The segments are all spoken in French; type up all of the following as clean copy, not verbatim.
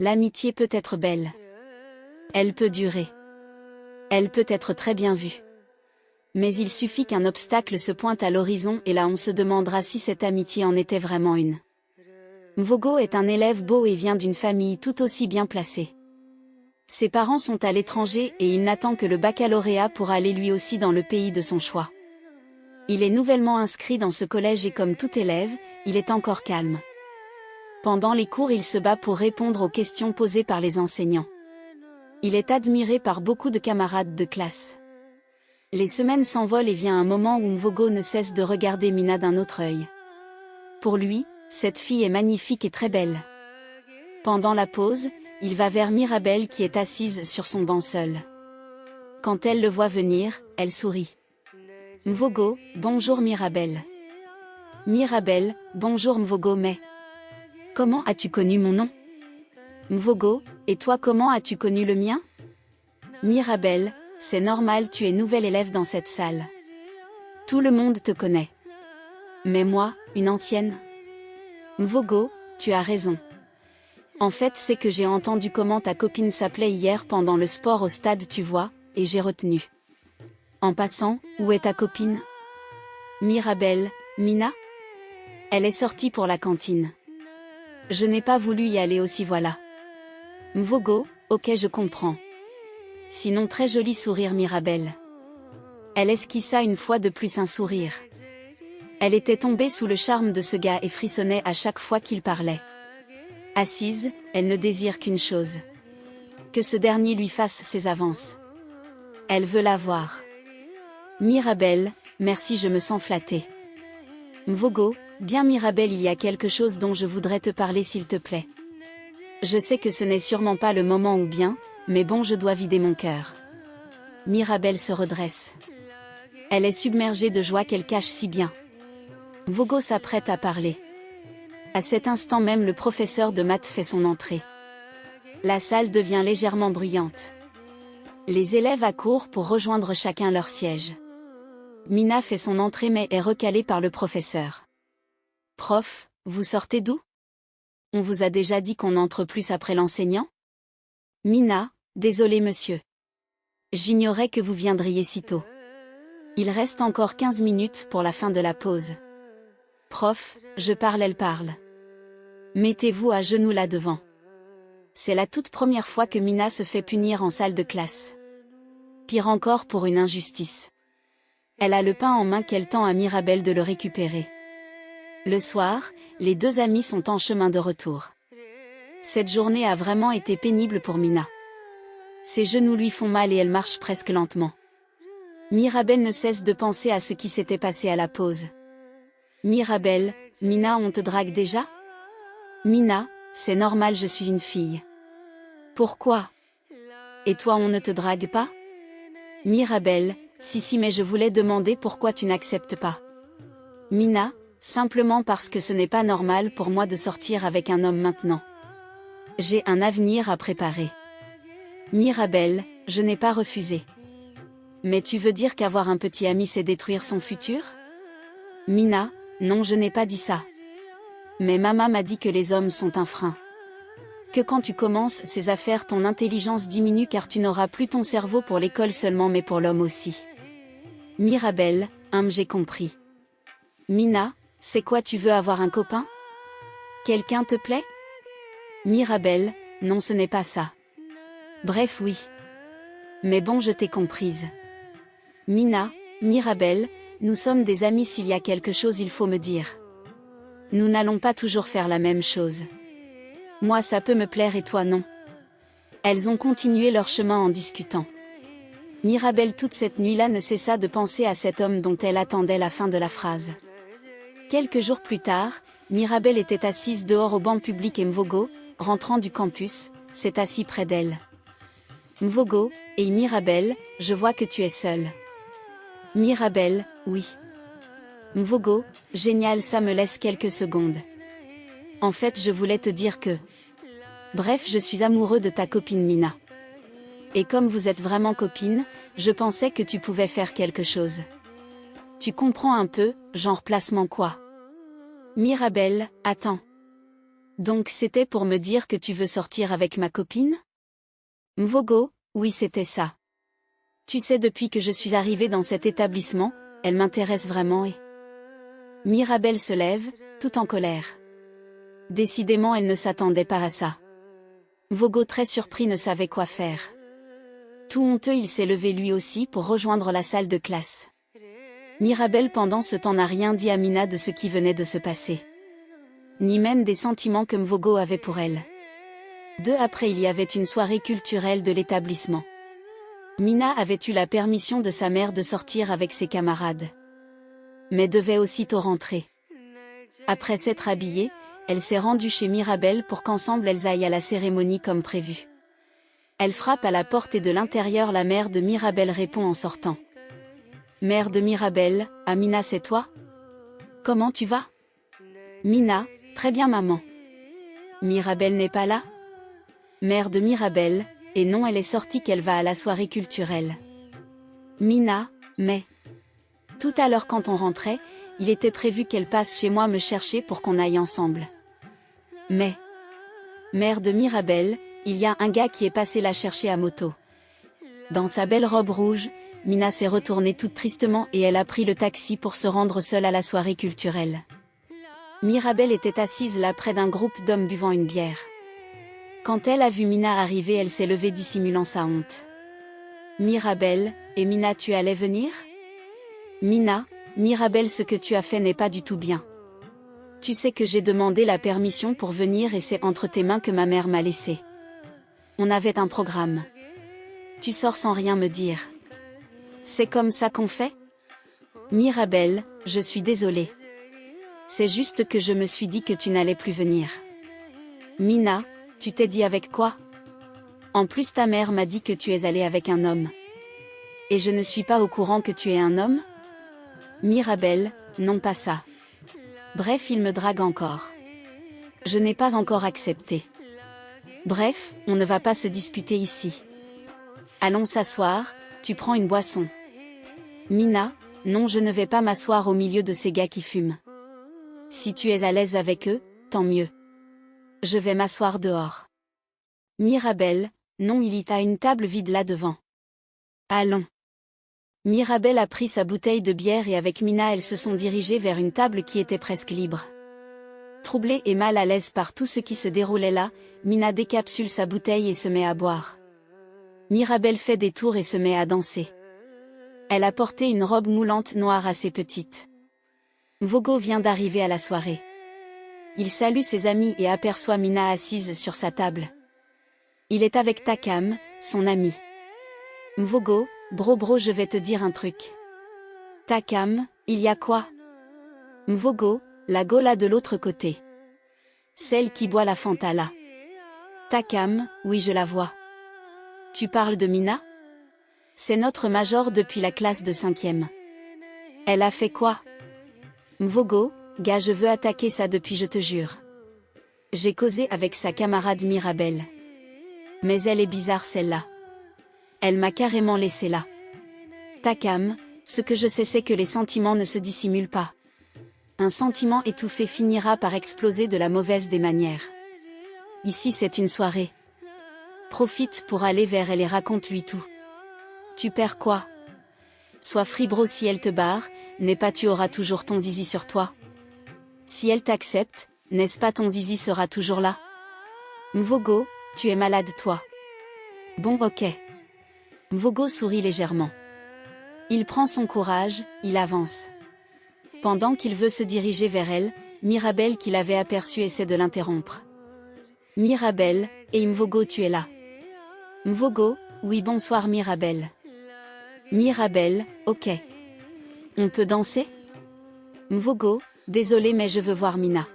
L'amitié peut être belle. Elle peut durer. Elle peut être très bien vue. Mais il suffit qu'un obstacle se pointe à l'horizon et là on se demandera si cette amitié en était vraiment une. Mvogo est un élève beau et vient d'une famille tout aussi bien placée. Ses parents sont à l'étranger et il n'attend que le baccalauréat pour aller lui aussi dans le pays de son choix. Il est nouvellement inscrit dans ce collège et comme tout élève, il est encore calme. Pendant les cours il se bat pour répondre aux questions posées par les enseignants. Il est admiré par beaucoup de camarades de classe. Les semaines s'envolent et vient un moment où Mvogo ne cesse de regarder Mina d'un autre œil. Pour lui, cette fille est magnifique et très belle. Pendant la pause, il va vers Mirabelle qui est assise sur son banc seule. Quand elle le voit venir, elle sourit. Mvogo, bonjour Mirabelle. Mirabelle, bonjour Mvogo mais... Comment as-tu connu mon nom? Mvogo, et toi comment as-tu connu le mien? Mirabelle, c'est normal tu es nouvelle élève dans cette salle. Tout le monde te connaît. Mais moi, une ancienne? Mvogo, tu as raison. En fait c'est que j'ai entendu comment ta copine s'appelait hier pendant le sport au stade tu vois, et j'ai retenu. En passant, où est ta copine? Mirabelle, Mina? Elle est sortie pour la cantine. Je n'ai pas voulu y aller aussi voilà. Mvogo, ok je comprends. Sinon très joli sourire Mirabelle. Elle esquissa une fois de plus un sourire. Elle était tombée sous le charme de ce gars et frissonnait à chaque fois qu'il parlait. Assise, elle ne désire qu'une chose. Que ce dernier lui fasse ses avances. Elle veut la voir. Mirabelle, merci je me sens flattée. Mvogo, bien Mirabelle il y a quelque chose dont je voudrais te parler s'il te plaît. Je sais que ce n'est sûrement pas le moment ou bien, mais bon je dois vider mon cœur. Mirabelle se redresse. Elle est submergée de joie qu'elle cache si bien. Mvogo s'apprête à parler. À cet instant même le professeur de maths fait son entrée. La salle devient légèrement bruyante. Les élèves accourent pour rejoindre chacun leur siège. Mina fait son entrée mais est recalée par le professeur. Prof, vous sortez d'où? On vous a déjà dit qu'on entre plus après l'enseignant? Mina, désolé monsieur. J'ignorais que vous viendriez si tôt. Il reste encore 15 minutes pour la fin de la pause. Prof, je parle elle parle. Mettez-vous à genoux là devant. C'est la toute première fois que Mina se fait punir en salle de classe. Pire encore pour une injustice. Elle a le pain en main qu'elle tend à Mirabelle de le récupérer. Le soir, les deux amis sont en chemin de retour. Cette journée a vraiment été pénible pour Mina. Ses genoux lui font mal et elle marche presque lentement. Mirabelle ne cesse de penser à ce qui s'était passé à la pause. Mirabelle, Mina on te drague déjà? Mina, c'est normal je suis une fille. Pourquoi? Et toi on ne te drague pas? Mirabelle, si mais je voulais demander pourquoi tu n'acceptes pas. Mina, simplement parce que ce n'est pas normal pour moi de sortir avec un homme maintenant. J'ai un avenir à préparer. Mirabelle, je n'ai pas refusé. Mais tu veux dire qu'avoir un petit ami c'est détruire son futur? Mina, non je n'ai pas dit ça. Mais maman m'a dit que les hommes sont un frein. Que quand tu commences ces affaires ton intelligence diminue car tu n'auras plus ton cerveau pour l'école seulement mais pour l'homme aussi. Mirabelle, j'ai compris. Mina, c'est quoi tu veux avoir un copain? Quelqu'un te plaît? Mirabelle, non ce n'est pas ça. Bref oui. Mais bon je t'ai comprise. Mina, Mirabelle, nous sommes des amis s'il y a quelque chose il faut me dire. Nous n'allons pas toujours faire la même chose. Moi ça peut me plaire et toi non. Elles ont continué leur chemin en discutant. Mirabelle toute cette nuit-là ne cessa de penser à cet homme dont elle attendait la fin de la phrase. Quelques jours plus tard, Mirabelle était assise dehors au banc public et Mvogo, rentrant du campus, s'est assis près d'elle. Mvogo, et Mirabelle, je vois que tu es seule. Mirabelle, oui. Mvogo, génial ça me laisse quelques secondes. En fait je voulais te dire que... Bref je suis amoureux de ta copine Mina. Et comme vous êtes vraiment copine, je pensais que tu pouvais faire quelque chose. Tu comprends un peu, genre placement quoi? Mirabelle, attends. Donc c'était pour me dire que tu veux sortir avec ma copine? Mvogo, oui c'était ça. Tu sais depuis que je suis arrivée dans cet établissement, elle m'intéresse vraiment et... Mirabel se lève, tout en colère. Décidément elle ne s'attendait pas à ça. Mvogo très surpris ne savait quoi faire. Tout honteux il s'est levé lui aussi pour rejoindre la salle de classe. Mirabel pendant ce temps n'a rien dit à Mina de ce qui venait de se passer. Ni même des sentiments que Mvogo avait pour elle. Deux après il y avait une soirée culturelle de l'établissement. Mina avait eu la permission de sa mère de sortir avec ses camarades. Mais devait aussitôt rentrer. Après s'être habillée, elle s'est rendue chez Mirabel pour qu'ensemble elles aillent à la cérémonie comme prévu. Elle frappe à la porte et de l'intérieur la mère de Mirabel répond en sortant. Mère de Mirabel, Amina c'est toi? Comment tu vas? Mina, très bien maman. Mirabel n'est pas là? Mère de Mirabel, et non elle est sortie qu'elle va à la soirée culturelle. Mina, mais... Tout à l'heure quand on rentrait, il était prévu qu'elle passe chez moi me chercher pour qu'on aille ensemble. Mais... Mère de Mirabel, il y a un gars qui est passé la chercher à moto. Dans sa belle robe rouge, Mina s'est retournée toute tristement et elle a pris le taxi pour se rendre seule à la soirée culturelle. Mirabel était assise là près d'un groupe d'hommes buvant une bière. Quand elle a vu Mina arriver elle s'est levée dissimulant sa honte. Mirabel, et Mina tu allais venir? Mina, Mirabel ce que tu as fait n'est pas du tout bien. Tu sais que j'ai demandé la permission pour venir et c'est entre tes mains que ma mère m'a laissé. On avait un programme. Tu sors sans rien me dire. C'est comme ça qu'on fait? Mirabel, je suis désolée. C'est juste que je me suis dit que tu n'allais plus venir. Mina, tu t'es dit avec quoi? En plus ta mère m'a dit que tu es allée avec un homme. Et je ne suis pas au courant que tu es un homme? Mirabel, non pas ça. Bref il me drague encore. Je n'ai pas encore accepté. Bref, on ne va pas se disputer ici. Allons s'asseoir, tu prends une boisson. Mina, non je ne vais pas m'asseoir au milieu de ces gars qui fument. Si tu es à l'aise avec eux, tant mieux. Je vais m'asseoir dehors. Mirabel, non il y a une table vide là devant. Allons. Mirabel a pris sa bouteille de bière et avec Mina elles se sont dirigées vers une table qui était presque libre. Troublée et mal à l'aise par tout ce qui se déroulait là, Mina décapsule sa bouteille et se met à boire. Mirabel fait des tours et se met à danser. Elle a porté une robe moulante noire assez petite. Mvogo vient d'arriver à la soirée. Il salue ses amis et aperçoit Mina assise sur sa table. Il est avec Takam, son ami. Mvogo, bro je vais te dire un truc. Takam, il y a quoi? Mvogo, la Gola de l'autre côté. Celle qui boit la Fanta là. Takam, oui je la vois. Tu parles de Mina? C'est notre major depuis la classe de 5e. Elle a fait quoi? Mvogo, gars je veux attaquer ça depuis je te jure. J'ai causé avec sa camarade Mirabel. Mais elle est bizarre celle-là. Elle m'a carrément laissé là. Takam, ce que je sais c'est que les sentiments ne se dissimulent pas. Un sentiment étouffé finira par exploser de la mauvaise des manières. Ici c'est une soirée. Profite pour aller vers elle et raconte-lui tout. Tu perds quoi? Sois fribro si elle te barre, n'est pas tu auras toujours ton zizi sur toi. Si elle t'accepte, n'est-ce pas ton zizi sera toujours là? Mvogo, tu es malade toi. Bon ok. Mvogo sourit légèrement. Il prend son courage, il avance. Pendant qu'il veut se diriger vers elle, Mirabel qui l'avait aperçu essaie de l'interrompre. Mirabel, et Mvogo tu es là. Mvogo, oui bonsoir Mirabel. Mirabel, ok. On peut danser? Mvogo, désolé mais je veux voir Mina.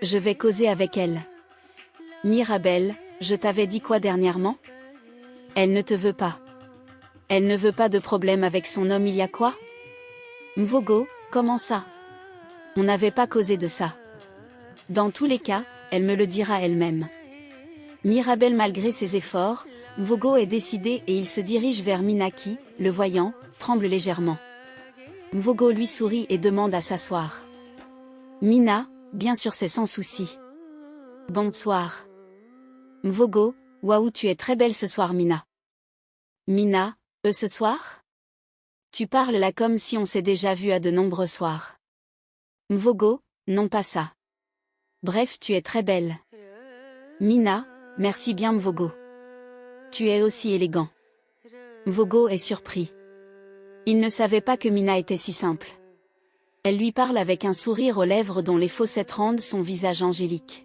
Je vais causer avec elle. Mirabel, je t'avais dit quoi dernièrement? Elle ne te veut pas. Elle ne veut pas de problème avec son homme il y a quoi? Mvogo, comment ça? On n'avait pas causé de ça. Dans tous les cas, elle me le dira elle-même. Mirabel malgré ses efforts, Mvogo est décidé et il se dirige vers Mina qui, le voyant, tremble légèrement. Mvogo lui sourit et demande à s'asseoir. Mina, bien sûr c'est sans souci. Bonsoir. Mvogo, waouh, tu es très belle ce soir, Mina. Mina, ce soir? Tu parles là comme si on s'est déjà vu à de nombreux soirs. Mvogo, non pas ça. Bref, tu es très belle. Mina, merci bien Mvogo. Tu es aussi élégant. Mvogo est surpris. Il ne savait pas que Mina était si simple. Elle lui parle avec un sourire aux lèvres dont les fossettes rendent son visage angélique.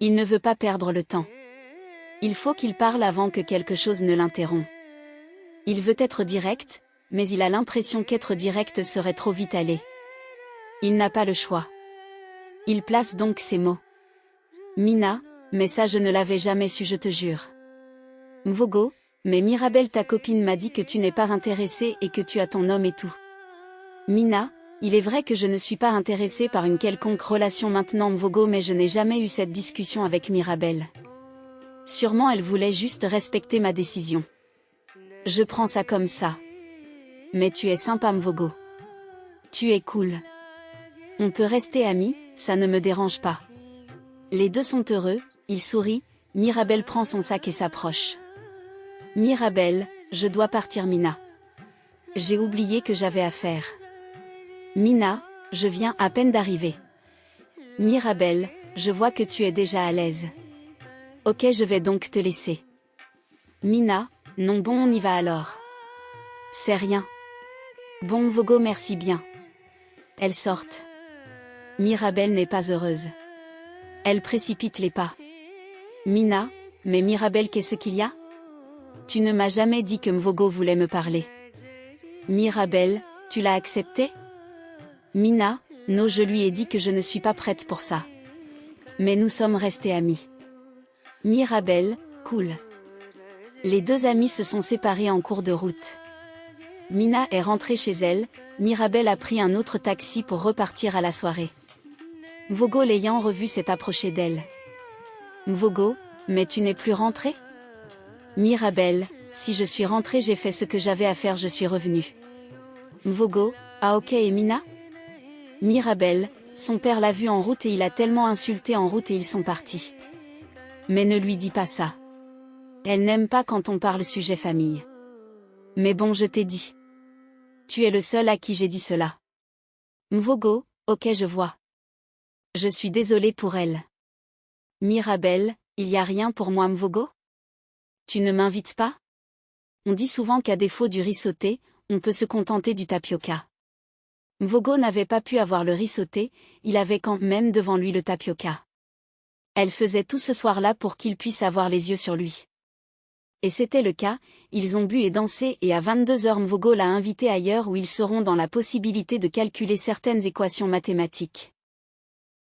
Il ne veut pas perdre le temps. Il faut qu'il parle avant que quelque chose ne l'interrompt. Il veut être direct, mais il a l'impression qu'être direct serait trop vite allé. Il n'a pas le choix. Il place donc ces mots. Mina, mais ça je ne l'avais jamais su, je te jure. Mvogo, mais Mirabel, ta copine m'a dit que tu n'es pas intéressée et que tu as ton homme et tout. Mina, il est vrai que je ne suis pas intéressée par une quelconque relation maintenant Mvogo, mais je n'ai jamais eu cette discussion avec Mirabel. Sûrement elle voulait juste respecter ma décision. Je prends ça comme ça. Mais tu es sympa Mvogo. Tu es cool. On peut rester amis, ça ne me dérange pas. Les deux sont heureux, ils sourient, Mirabel prend son sac et s'approche. Mirabel, je dois partir Mina. J'ai oublié que j'avais affaire. Mina, je viens à peine d'arriver. Mirabel, je vois que tu es déjà à l'aise. Ok, je vais donc te laisser. Mina, non bon, on y va alors. C'est rien. Bon Mvogo, merci bien. Elles sortent. Mirabel n'est pas heureuse. Elle précipite les pas. Mina, mais Mirabel, qu'est-ce qu'il y a? Tu ne m'as jamais dit que Mvogo voulait me parler. Mirabel, tu l'as accepté? Mina, non, je lui ai dit que je ne suis pas prête pour ça. Mais nous sommes restés amis. Mirabel, cool. Les deux amis se sont séparés en cours de route. Mina est rentrée chez elle, Mirabel a pris un autre taxi pour repartir à la soirée. Mvogo l'ayant revu s'est approché d'elle. Mvogo, mais tu n'es plus rentrée? Mirabel, si je suis rentrée, j'ai fait ce que j'avais à faire, je suis revenue. Mvogo, ah ok, et Mina? Mirabel, son père l'a vue en route et il a tellement insulté en route et ils sont partis. Mais ne lui dis pas ça. Elle n'aime pas quand on parle sujet famille. Mais bon, je t'ai dit. Tu es le seul à qui j'ai dit cela. Mvogo, ok, je vois. Je suis désolée pour elle. Mirabel, il y a rien pour moi Mvogo? Tu ne m'invites pas? On dit souvent qu'à défaut du riz sauté, on peut se contenter du tapioca. Mvogo n'avait pas pu avoir le riz sauté, il avait quand même devant lui le tapioca. Elle faisait tout ce soir-là pour qu'il puisse avoir les yeux sur lui. Et c'était le cas, ils ont bu et dansé et à 22h Mvogo l'a invité ailleurs où ils seront dans la possibilité de calculer certaines équations mathématiques.